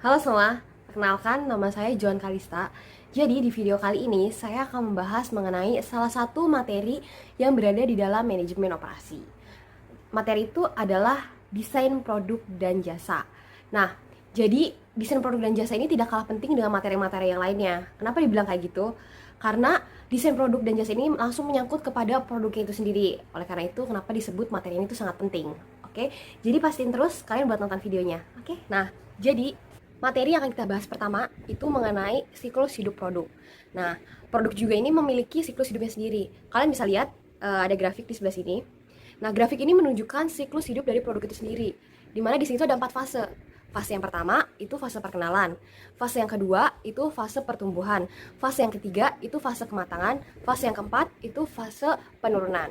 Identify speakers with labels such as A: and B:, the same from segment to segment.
A: Halo semua, perkenalkan nama saya Joan Kalista. Jadi di video kali ini saya akan membahas mengenai salah satu materi yang berada di dalam manajemen operasi. Materi itu adalah desain produk dan jasa. Nah, jadi desain produk dan jasa ini tidak kalah penting dengan materi-materi yang lainnya. Kenapa dibilang kayak gitu? Karena desain produk dan jasa ini langsung menyangkut kepada produknya itu sendiri. Oleh karena itu, kenapa disebut materi ini itu sangat penting. Oke, jadi pastiin terus kalian buat nonton videonya. Oke, nah jadi materi yang akan kita bahas pertama itu mengenai siklus hidup produk. Nah, produk juga ini memiliki siklus hidupnya sendiri. Kalian bisa lihat ada grafik di sebelah sini. Nah, grafik ini menunjukkan siklus hidup dari produk itu sendiri. Di mana di sini itu ada 4 fase. Fase yang pertama itu fase perkenalan. Fase yang kedua itu fase pertumbuhan. Fase yang ketiga itu fase kematangan. Fase yang keempat itu fase penurunan.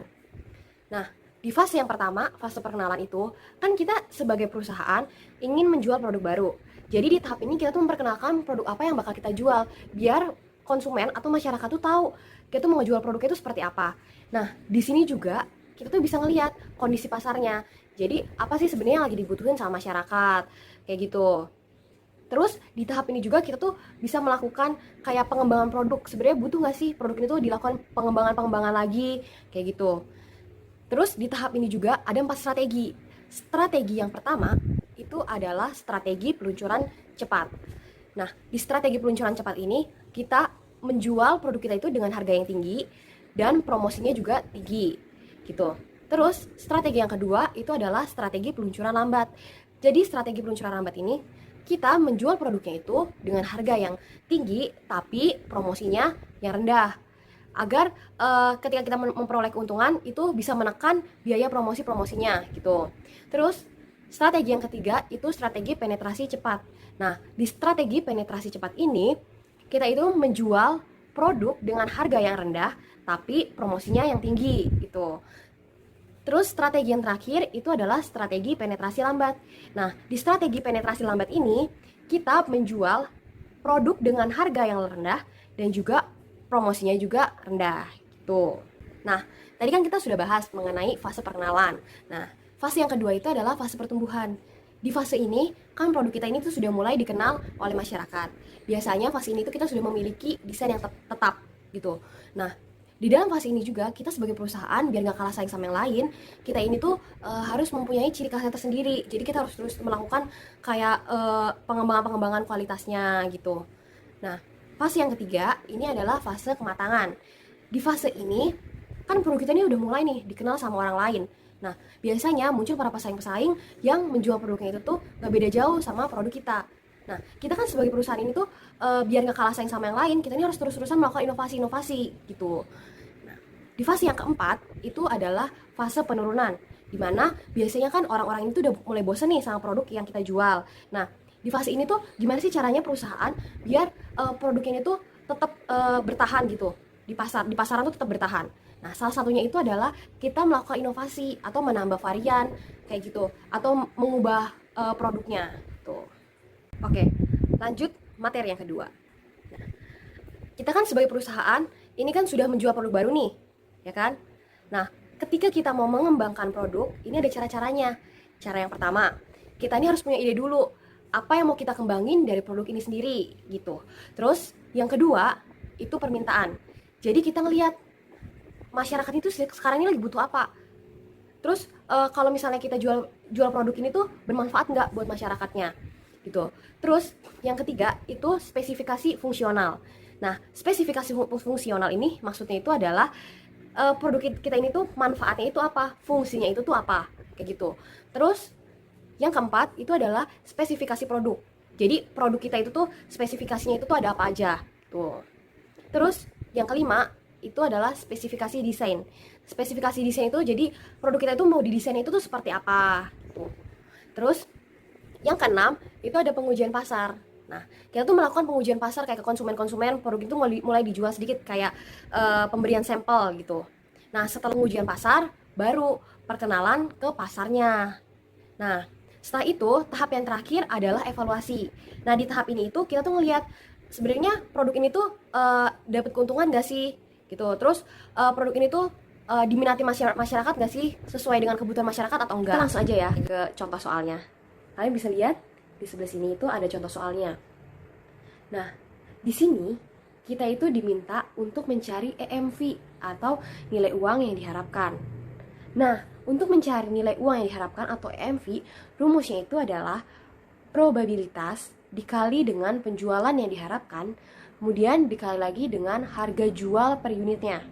A: Nah, di fase yang pertama, fase perkenalan itu, kan kita sebagai perusahaan ingin menjual produk baru. Jadi di tahap ini kita tuh memperkenalkan produk apa yang bakal kita jual, biar konsumen atau masyarakat tuh tahu kita tuh mau jual produknya itu seperti apa. Nah, di sini juga kita tuh bisa ngelihat kondisi pasarnya. Jadi apa sih sebenarnya yang lagi dibutuhin sama masyarakat, kayak gitu. Terus di tahap ini juga kita tuh bisa melakukan kayak pengembangan produk. Sebenarnya butuh nggak sih produk ini tuh dilakukan pengembangan-pengembangan lagi, kayak gitu. Terus di tahap ini juga ada 4 strategi. Strategi yang pertama itu adalah strategi peluncuran cepat. Nah, di strategi peluncuran cepat ini kita menjual produk kita itu dengan harga yang tinggi dan promosinya juga tinggi, gitu. Terus strategi yang kedua itu adalah strategi peluncuran lambat. Jadi strategi peluncuran lambat ini kita menjual produknya itu dengan harga yang tinggi tapi promosinya yang rendah, agar ketika kita memperoleh keuntungan itu bisa menekan biaya promosi-promosinya gitu. Terus strategi yang ketiga itu strategi penetrasi cepat. Nah, di strategi penetrasi cepat ini kita itu menjual produk dengan harga yang rendah tapi promosinya yang tinggi gitu. Terus strategi yang terakhir itu adalah strategi penetrasi lambat. Nah, di strategi penetrasi lambat ini kita menjual produk dengan harga yang rendah dan juga promosinya juga rendah gitu. Nah, tadi kan kita sudah bahas mengenai fase perkenalan. Nah, fase yang kedua itu adalah fase pertumbuhan. Di fase ini kan produk kita ini tuh sudah mulai dikenal oleh masyarakat. Biasanya fase ini tuh kita sudah memiliki desain yang tetap gitu. Nah, di dalam fase ini juga kita sebagai perusahaan biar nggak kalah saing sama yang lain, kita ini tuh harus mempunyai ciri khasnya tersendiri. Jadi kita harus terus melakukan kayak pengembangan-pengembangan kualitasnya gitu. Nah, fase yang ketiga ini adalah fase kematangan. Di fase ini kan produk kita ini udah mulai nih dikenal sama orang lain. Nah, biasanya muncul para pesaing-pesaing yang menjual produknya itu tuh gak beda jauh sama produk kita. Nah, kita kan sebagai perusahaan ini tuh biar gak kalah saing sama yang lain, kita ini harus terus-terusan melakukan inovasi-inovasi gitu. Nah, di fase yang keempat itu adalah fase penurunan, dimana biasanya kan orang-orang itu udah mulai bosen nih sama produk yang kita jual. Nah, di fase ini tuh gimana sih caranya perusahaan biar produknya ini tuh tetap bertahan gitu di pasaran tuh tetap bertahan. Nah, salah satunya itu adalah kita melakukan inovasi atau menambah varian kayak gitu atau mengubah produknya tuh. Oke, lanjut materi yang kedua. Nah, kita kan sebagai perusahaan ini kan sudah menjual produk baru nih, ya kan? Nah, ketika kita mau mengembangkan produk, ini ada cara-caranya. Cara yang pertama, kita ini harus punya ide dulu apa yang mau kita kembangin dari produk ini sendiri gitu. Terus yang kedua itu permintaan. Jadi kita ngelihat masyarakat itu sekarang ini lagi butuh apa. Terus kalau misalnya kita jual produk ini tuh bermanfaat nggak buat masyarakatnya gitu. Terus yang ketiga itu spesifikasi fungsional. Nah, spesifikasi fungsional ini maksudnya itu adalah produk kita ini tuh manfaatnya itu apa, fungsinya itu tuh apa, kayak gitu. Terus yang keempat itu adalah spesifikasi produk. Jadi produk kita itu tuh spesifikasinya itu tuh ada apa aja tuh. Terus yang kelima itu adalah spesifikasi desain. Spesifikasi desain itu jadi produk kita itu mau didesain itu tuh seperti apa tuh. Terus yang keenam itu ada pengujian pasar. Nah, kita tuh melakukan pengujian pasar kayak ke konsumen-konsumen, produk itu mulai dijual sedikit kayak pemberian sampel gitu. Nah, setelah pengujian pasar baru perkenalan ke pasarnya. Nah, setelah itu tahap yang terakhir adalah evaluasi. Nah, di tahap ini itu kita tuh ngelihat sebenarnya produk ini tuh dapat keuntungan gak sih gitu. Terus produk ini tuh diminati masyarakat gak sih, sesuai dengan kebutuhan masyarakat atau enggak. Kita langsung aja ya ke contoh soalnya. Kalian bisa lihat di sebelah sini itu ada contoh soalnya. Nah, di sini kita itu diminta untuk mencari EMV atau nilai uang yang diharapkan. Nah, untuk mencari nilai uang yang diharapkan atau EMV, rumusnya itu adalah probabilitas dikali dengan penjualan yang diharapkan, kemudian dikali lagi dengan harga jual per unitnya.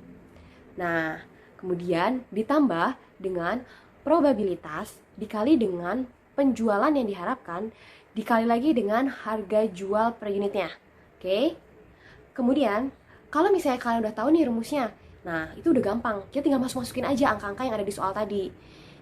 A: Nah, kemudian ditambah dengan probabilitas dikali dengan penjualan yang diharapkan, dikali lagi dengan harga jual per unitnya. Oke? Kemudian, kalau misalnya kalian udah tahu nih rumusnya, nah itu udah gampang. Kita tinggal masukin aja angka-angka yang ada di soal tadi.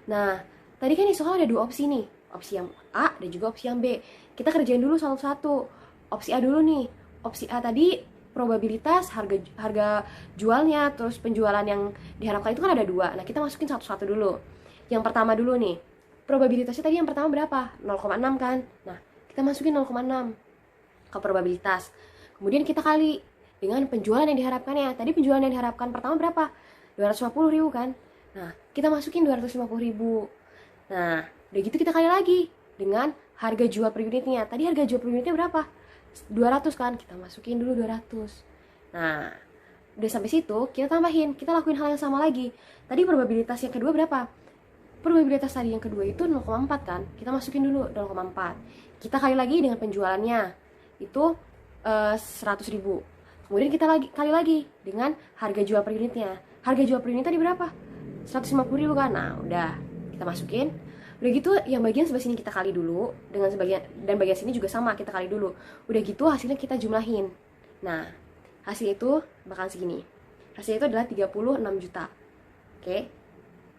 A: Nah, tadi kan di soal ada 2 opsi nih. Opsi yang A dan juga opsi yang B. Kita kerjain dulu satu-satu. Opsi A dulu nih. Opsi A tadi probabilitas harga jualnya, terus penjualan yang diharapkan itu kan ada 2. Nah, kita masukin satu-satu dulu. Yang pertama dulu nih. Probabilitasnya tadi yang pertama berapa? 0,6 kan? Nah, kita masukin 0,6 ke probabilitas. Kemudian kita kali dengan penjualan yang diharapkannya. Tadi penjualan yang diharapkan pertama berapa? 250.000 kan? Nah, kita masukin 250.000. Nah, udah gitu kita kali lagi dengan harga jual per unitnya. Tadi harga jual per unitnya berapa? 200 kan? Kita masukin dulu 200. Nah, udah sampai situ, kita tambahin. Kita lakuin hal yang sama lagi. Tadi probabilitas yang kedua berapa? Probabilitas tadi yang kedua itu 0,4 kan? Kita masukin dulu 0,4. Kita kali lagi dengan penjualannya. Itu 100.000. Kemudian kita kali lagi dengan harga jual per unitnya. Harga jual per unit tadi berapa? 150.000 kan? Nah, udah kita masukin. Udah gitu yang bagian sebelah sini kita kali dulu dengan sebagian, dan bagian sini juga sama kita kali dulu. Udah gitu hasilnya kita jumlahin. Nah, hasil itu bakal segini. Hasilnya itu adalah 36 juta. Oke.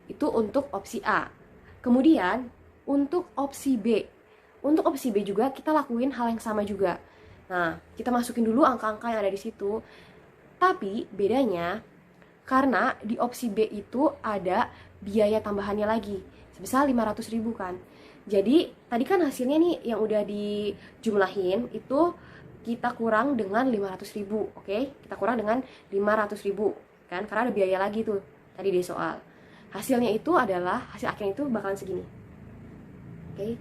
A: Itu untuk opsi A. Kemudian untuk opsi B. Untuk opsi B juga kita lakuin hal yang sama juga. Nah, kita masukin dulu angka-angka yang ada di situ. Tapi bedanya karena di opsi B itu ada biaya tambahannya lagi sebesar 500.000 kan. Jadi tadi kan hasilnya nih yang udah dijumlahin itu kita kurang dengan 500.000, oke? Kita kurang dengan 500.000 kan, karena ada biaya lagi tuh tadi di soal. Hasilnya itu adalah, hasil akhirnya itu bakalan segini. Oke,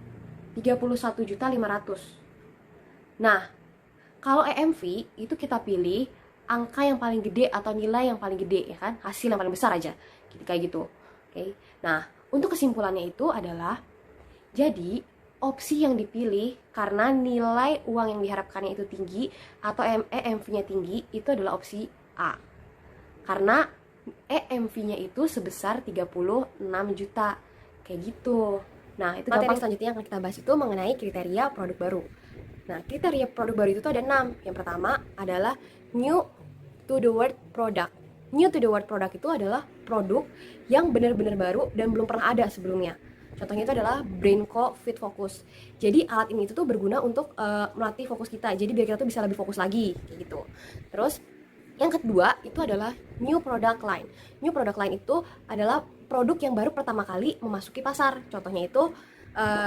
A: 31.500.000. Nah, kalau EMV itu kita pilih angka yang paling gede atau nilai yang paling gede, ya kan? Hasil yang paling besar aja, kayak gitu. Oke. Nah, untuk kesimpulannya itu adalah, jadi opsi yang dipilih karena nilai uang yang diharapkannya itu tinggi atau EMV-nya tinggi itu adalah opsi A. Karena EMV-nya itu sebesar 36 juta, kayak gitu. Nah, itu materi selanjutnya yang akan kita bahas itu mengenai kriteria produk baru. Nah, kriteria produk baru itu ada 6. Yang pertama adalah new to the world product. New to the world product itu adalah produk yang benar-benar baru dan belum pernah ada sebelumnya. Contohnya itu adalah BrainCo Fit Focus. Jadi alat ini itu tuh berguna untuk melatih fokus kita. Jadi biar kita tuh bisa lebih fokus lagi, kayak gitu. Terus yang kedua itu adalah new product line. New product line itu adalah produk yang baru pertama kali memasuki pasar. Contohnya itu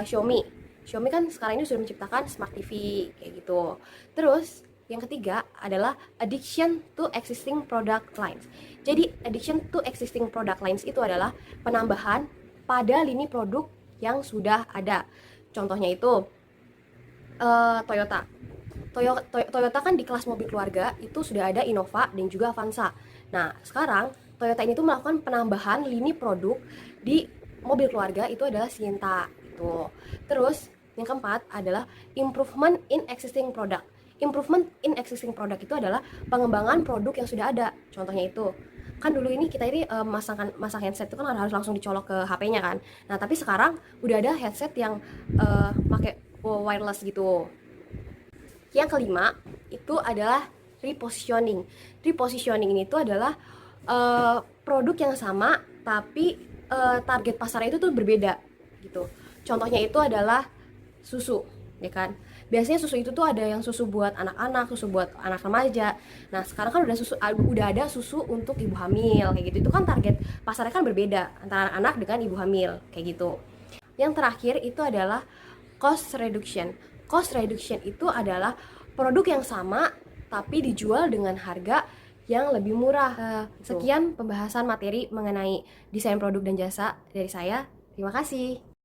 A: Xiaomi. Xiaomi kan sekarang ini sudah menciptakan Smart TV, kayak gitu. Terus yang ketiga adalah addition to existing product lines. Jadi addition to existing product lines itu adalah penambahan pada lini produk yang sudah ada. Contohnya itu Toyota. Toyota kan di kelas mobil keluarga itu sudah ada Innova dan juga Avanza. Nah, sekarang Toyota ini tuh melakukan penambahan lini produk di mobil keluarga itu adalah Sienta gitu. Terus yang keempat adalah improvement in existing product. Improvement in existing product itu adalah pengembangan produk yang sudah ada. Contohnya itu, kan dulu ini kita ini masang headset itu kan harus langsung dicolok ke HP-nya kan. Nah, tapi sekarang udah ada headset yang pakai wireless gitu. Yang kelima itu adalah repositioning. Repositioning ini itu adalah produk yang sama tapi target pasarnya itu tuh berbeda gitu. Contohnya itu adalah susu, ya kan? Biasanya susu itu tuh ada yang susu buat anak-anak, susu buat anak remaja. Nah, sekarang kan udah ada susu untuk ibu hamil, kayak gitu. Itu kan target pasarnya kan berbeda antara anak dengan ibu hamil, kayak gitu. Yang terakhir itu adalah cost reduction. Cost reduction itu adalah produk yang sama tapi dijual dengan harga yang lebih murah. Sekian pembahasan materi mengenai desain produk dan jasa dari saya. Terima kasih.